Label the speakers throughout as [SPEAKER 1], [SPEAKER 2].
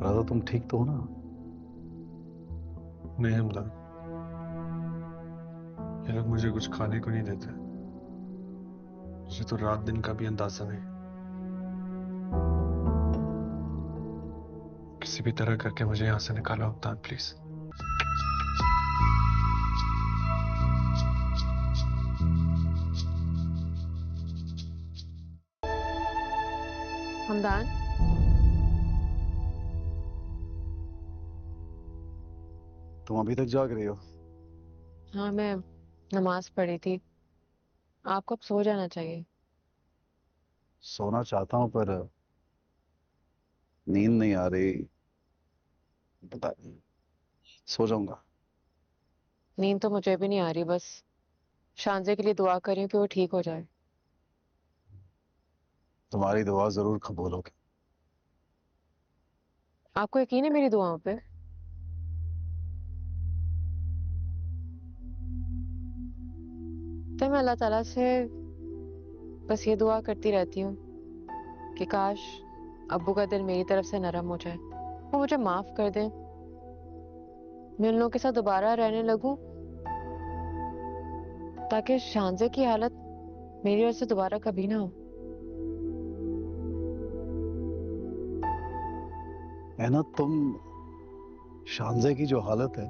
[SPEAKER 1] राधा, तुम ठीक तो हो ना?
[SPEAKER 2] नहीं हमदा, ये लोग मुझे कुछ खाने को नहीं देते। मुझे तो रात दिन का भी अंदाजा नहीं। किसी भी तरह करके मुझे यहां से निकालो हमदान, प्लीज।
[SPEAKER 3] हमदान,
[SPEAKER 1] तुम अभी तक जाग रही हो?
[SPEAKER 3] हाँ मैं नमाज पढ़ी थी। आपको अब सो जाना चाहिए।
[SPEAKER 1] सोना चाहता हूं पर नींद नहीं आ रही। पता नहीं, सो जाऊंगा।
[SPEAKER 3] नींद तो मुझे भी नहीं आ रही, बस शांजे के लिए दुआ कर रही हूँ कि वो ठीक हो जाए।
[SPEAKER 1] तुम्हारी दुआ जरूर कबूल होगी।
[SPEAKER 3] आपको यकीन है मेरी दुआओं पे? तो मैं अल्लाह ताला से बस ये दुआ करती रहती हूँ कि काश अब्बू का दिल मेरी तरफ से नरम हो जाए, वो मुझे माफ कर दें, मैं उन लोगों के साथ दोबारा रहने लगूं, ताकि शांजे की हालत मेरी वजह से दोबारा कभी ना हो।
[SPEAKER 1] है ना, तुम शानजे की जो हालत है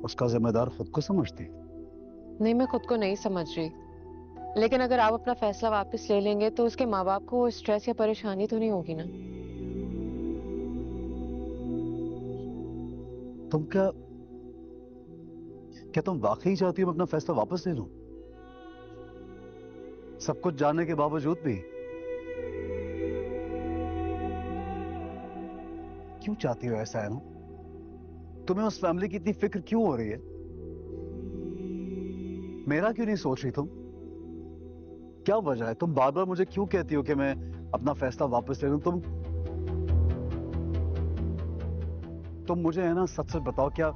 [SPEAKER 1] उसका जिम्मेदार खुद को समझती?
[SPEAKER 3] नहीं, मैं खुद को नहीं समझ रही, लेकिन अगर आप अपना फैसला वापस ले लेंगे तो उसके माँ बाप को स्ट्रेस या परेशानी तो नहीं होगी ना?
[SPEAKER 1] तुम क्या क्या तुम वाकई चाहती हो मैं अपना फैसला वापस ले लूं, सब कुछ जानने के बावजूद भी? क्यों चाहती हो ऐसा, है ना? तुम्हें उस फैमिली की इतनी फिक्र क्यों हो रही है? मेरा क्यों नहीं सोच रही तुम? क्या वजह है? तुम बार बार मुझे क्यों कहती हो कि मैं अपना फैसला वापस ले लूं? तुम मुझे, है ना, सच सच बताओ, क्या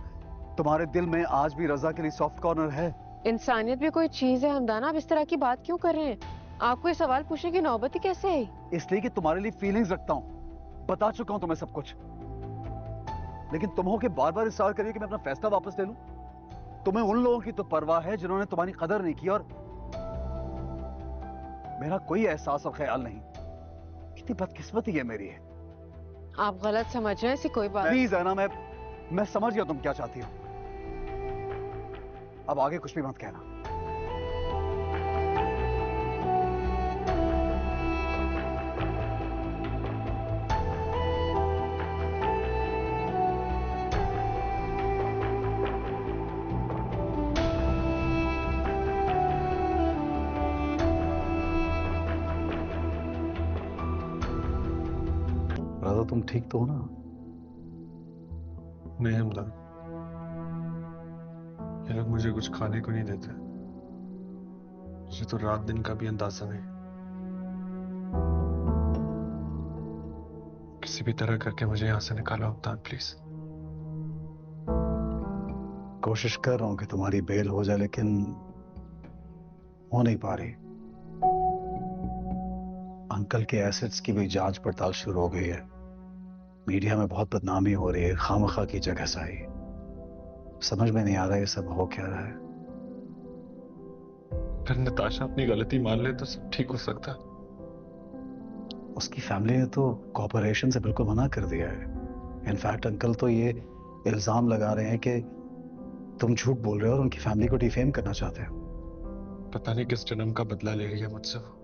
[SPEAKER 1] तुम्हारे दिल में आज भी रजा के लिए सॉफ्ट कॉर्नर है?
[SPEAKER 3] इंसानियत भी कोई चीज है हमदाना? आप इस तरह की बात क्यों कर रहे हैं? आपको ये सवाल पूछने की नौबत ही कैसे आई?
[SPEAKER 1] इसलिए कि तुम्हारे लिए फीलिंग्स रखता हूं। बता चुका हूं तुम्हें सब कुछ, लेकिन तुम हो के बार बार इसरार करिए कि मैं अपना फैसला वापस ले लूं। तुम्हें उन लोगों की तो परवाह है जिन्होंने तुम्हारी कदर नहीं की, और मेरा कोई एहसास और ख्याल नहीं। कितनी बदकिस्मती है मेरी है।
[SPEAKER 3] आप गलत समझ रहे हैं, ऐसी कोई बात।
[SPEAKER 1] प्लीज, है ना, मैं समझ गया तुम क्या चाहती हो। अब आगे कुछ भी मत कहना। राधा, तुम ठीक तो हो ना?
[SPEAKER 2] नहीं हमदा, ये लोग मुझे कुछ खाने को नहीं देते। मुझे तो रात दिन का भी अंदाजा नहीं। किसी भी तरह करके मुझे यहां से निकालो हमदान, प्लीज।
[SPEAKER 1] कोशिश कर रहा हूं कि तुम्हारी बेल हो जाए, लेकिन हो नहीं पा रही। अंकल के एसेट्स की भी जांच पड़ताल शुरू हो गई है। मीडिया में बहुत बदनामी हो रही है, खामखा की जगह साई। समझ में नहीं आ रहा ये सब हो क्या रहा है।
[SPEAKER 2] अगर नताशा अपनी गलती मान ले तो सब ठीक हो सकता है।
[SPEAKER 1] उसकी फैमिली ने तो कॉपरेशन से बिल्कुल मना कर दिया है। इनफैक्ट अंकल तो ये इल्जाम लगा रहे हैं कि तुम झूठ बोल रहे हो और उनकी फैमिली को डिफेम करना चाहते हो।
[SPEAKER 2] पता नहीं किस जन्म का बदला ले रही है मुझसे वो।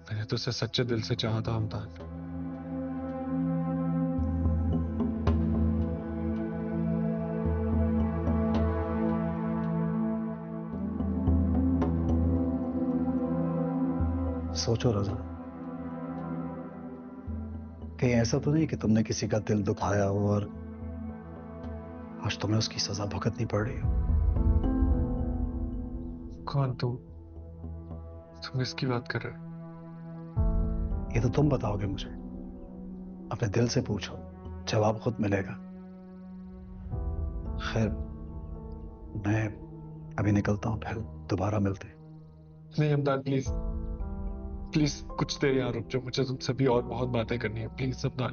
[SPEAKER 2] मैंने तो उसे सच्चे दिल से चाहा था हमदान।
[SPEAKER 1] सोचो रजा, कहीं ऐसा तो नहीं कि तुमने किसी का दिल दुखाया हो और आज तुम्हें उसकी सजा भुगतनी पड़ रही हो?
[SPEAKER 2] कौन तुम इसकी बात कर रहे हो?
[SPEAKER 1] ये तो तुम बताओगे मुझे। अपने दिल से पूछो, जवाब खुद मिलेगा। खैर, मैं अभी निकलता हूं, फिर दोबारा मिलते हैं।
[SPEAKER 2] नहीं हमदान, प्लीज। प्लीज कुछ देर यहाँ रुक जाओ, मुझे तुमसे भी और बहुत बातें करनी है, प्लीज सपना।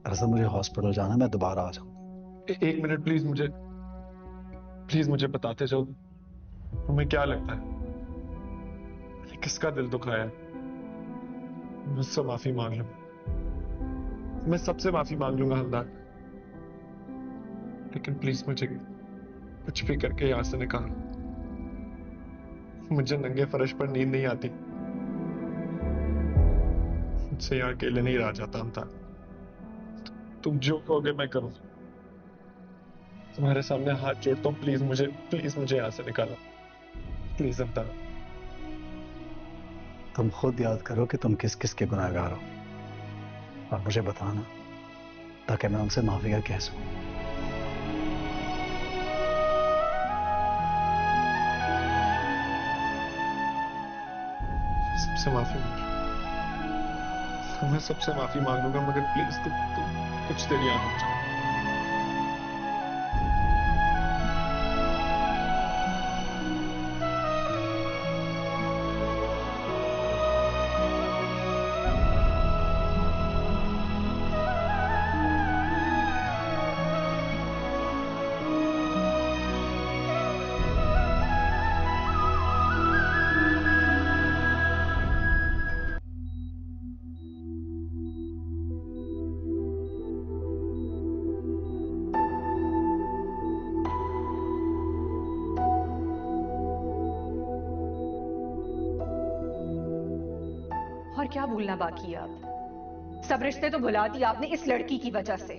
[SPEAKER 1] दरअसल मुझे हॉस्पिटल जाना है, मैं दोबारा आ जाऊंगा।
[SPEAKER 2] एक मिनट प्लीज मुझे बताते जाओ, तुम्हें क्या लगता है मैंने किसका दिल दुखाया है? मुझसे माफी मांग लूंगा, मैं सबसे माफी मांग लूंगा हमदार, लेकिन प्लीज मुझे कुछ भी करके यहाँ से निकालो। मुझे नंगे फर्श पर नींद नहीं आती, मुझसे यहाँ अकेले नहीं रहा जाता हमदार। तुम जो कहोगे मैं करूँ, तुम्हारे सामने हाथ जोड़ता हूँ, प्लीज मुझे यहाँ से निकालो, प्लीज हमदार।
[SPEAKER 1] तुम खुद याद करो कि तुम किस किस के गुनहगार हो और मुझे बताना, ताकि मैं उनसे माफी का कह सकूं।
[SPEAKER 2] सबसे माफी मैं सबसे माफी मांग लूंगा, मगर प्लीज तुम कुछ देर यहाँ रुक जाओ।
[SPEAKER 4] और क्या भूलना बाकी है अब? सब रिश्ते तो भुला दिए आपने इस लड़की की वजह से।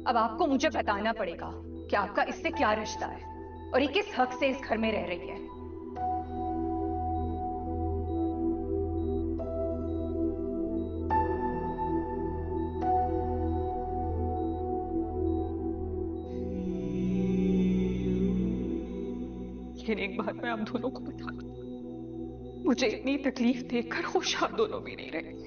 [SPEAKER 4] अब आपको मुझे बताना पड़ेगा कि आपका इससे क्या रिश्ता है और ये किस हक से इस घर में रह रही है। लेकिन एक बात मैं आप दोनों को बता दूं, मुझे इतनी तकलीफ देखकर होश आप दोनों भी नहीं रहे।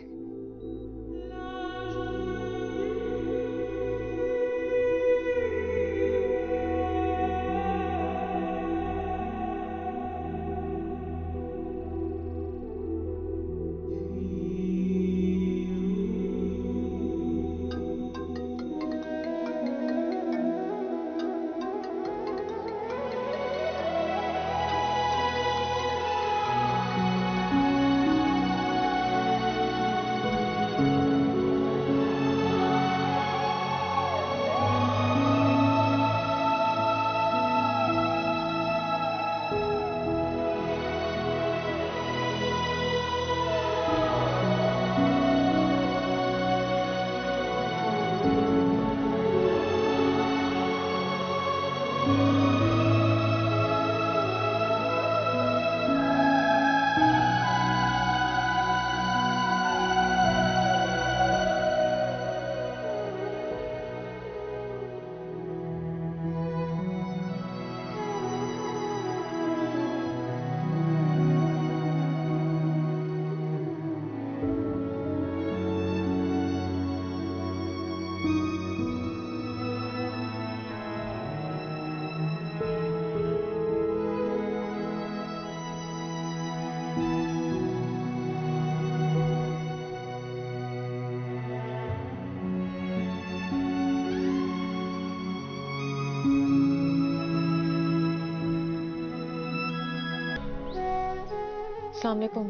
[SPEAKER 3] अस्सलाम वालेकुम।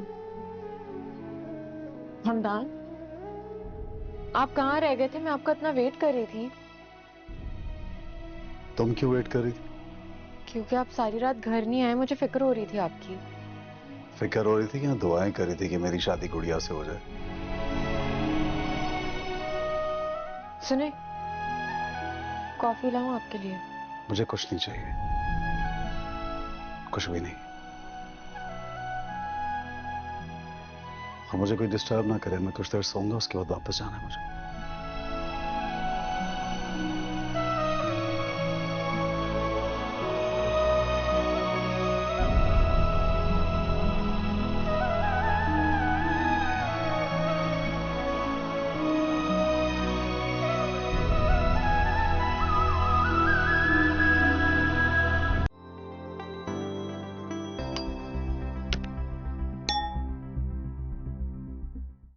[SPEAKER 3] हमदान, आप कहाँ रह गए थे? मैं आपका इतना वेट कर रही थी।
[SPEAKER 1] तुम क्यों वेट कर रही थी?
[SPEAKER 3] क्योंकि आप सारी रात घर नहीं आए, मुझे फिक्र हो रही थी आपकी।
[SPEAKER 1] फिक्र हो रही थी कि दुआएं कर रही थी कि मेरी शादी गुड़िया से हो जाए।
[SPEAKER 3] सुने, कॉफी लाऊं आपके लिए?
[SPEAKER 1] मुझे कुछ नहीं चाहिए, कुछ भी नहीं। और मुझे कोई डिस्टर्ब ना करे, मैं कुछ देर सोऊंगा, उसके बाद वापस जाना है मुझे।